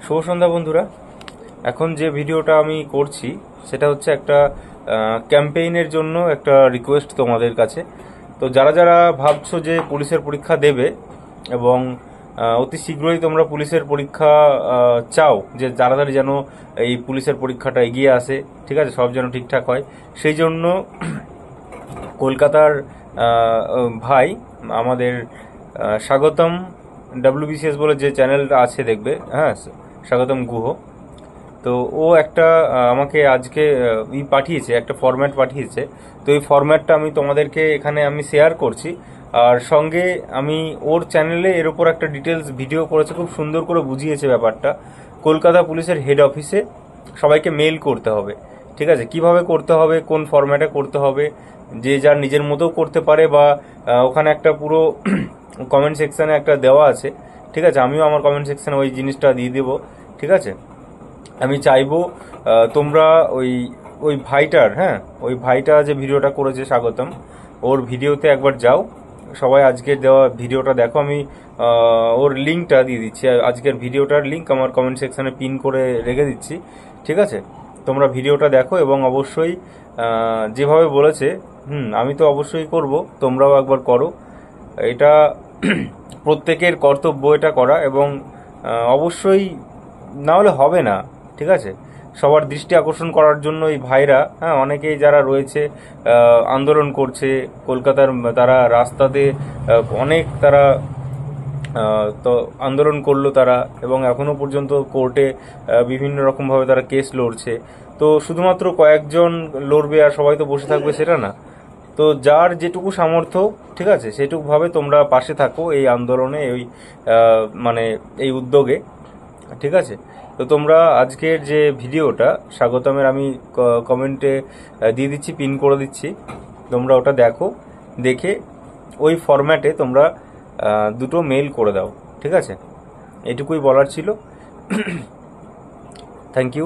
শুভ সন্ধ্যা বন্ধুরা। এখন যে ভিডিওটা আমি করছি সেটা হচ্ছে একটা ক্যাম্পেইনের জন্য একটা রিকোয়েস্ট তোমাদের কাছে। তো যারা যারা ভাবছো যে পুলিশের পরীক্ষা দেবে এবং অতি শীঘ্রই তোমরা পুলিশের পরীক্ষা চাও, যে তাড়াতাড়ি যেন এই পুলিশের পরীক্ষাটা এগিয়ে আসে, ঠিক আছে, সব যেন ঠিকঠাক হয়, সেই জন্য কলকাতার ভাই আমাদের স্বাগতম WBCS বলে যে চ্যানেলটা আছে দেখবে, হ্যাঁ, স্বাগতম গুহ। তো ও একটা আমাকে আজকে পাঠিয়েছে, একটা ফরম্যাট পাঠিয়েছে। তো এই ফরম্যাটটা আমি তোমাদেরকে এখানে আমি শেয়ার করছি। আর সঙ্গে আমি ওর চ্যানেলে এর উপর একটা ডিটেলস ভিডিও করেছে, খুব সুন্দর করে বুঝিয়েছে ব্যাপারটা। কলকাতা পুলিশের হেড অফিসে সবাইকে মেল করতে হবে, ঠিক আছে, কিভাবে করতে হবে, কোন ফরম্যাটে করতে হবে, যে যার নিজের মতো করতে পারে, বা ওখানে একটা পুরো কমেন্ট সেকশনে একটা দেওয়া আছে, ঠিক আছে। আমিও আমার কমেন্ট সেকশনে ওই জিনিসটা দিয়ে দেবো, ঠিক আছে। আমি চাইবো তোমরা ওই ওই ভাইটার, হ্যাঁ, ওই ভাইটা যে ভিডিওটা করেছে স্বাগতম, ওর ভিডিওতে একবার যাও, সবাই আজকের দেওয়া ভিডিওটা দেখো। আমি ওর লিঙ্কটা দিয়ে দিচ্ছি, আজকের ভিডিওটার লিঙ্ক আমার কমেন্ট সেকশনে পিন করে রেখে দিচ্ছি, ঠিক আছে। তোমরা ভিডিওটা দেখো এবং অবশ্যই যেভাবে বলেছে, আমি তো অবশ্যই করব, তোমরাও একবার করো। এটা প্রত্যেকের কর্তব্য এটা করা, এবং অবশ্যই না হলে হবে না, ঠিক আছে। সবার দৃষ্টি আকর্ষণ করার জন্য এই ভাইরা, হ্যাঁ, অনেকেই যারা রয়েছে আন্দোলন করছে কলকাতার, তারা রাস্তাতে অনেক তারা তো আন্দোলন করলো তারা, এবং এখনো পর্যন্ত কোর্টে বিভিন্ন রকমভাবে তারা কেস লড়ছে। তো শুধুমাত্র কয়েকজন লড়বে আর সবাই তো বসে থাকবে সেটা না। তো যার যেটুকু সামর্থ্য, ঠিক আছে, সেটুকুভাবে তোমরা পাশে থাকো এই আন্দোলনে, এই মানে এই উদ্যোগে, ঠিক আছে। তো তোমরা আজকের যে ভিডিওটা স্বাগতমের আমি কমেন্টে দিয়ে দিচ্ছি, পিন করে দিচ্ছি, তোমরা ওটা দেখো, দেখে ওই ফরম্যাটে তোমরা দুটো মেল করে দাও, ঠিক আছে। এটুকুই বলার ছিল। Thank you.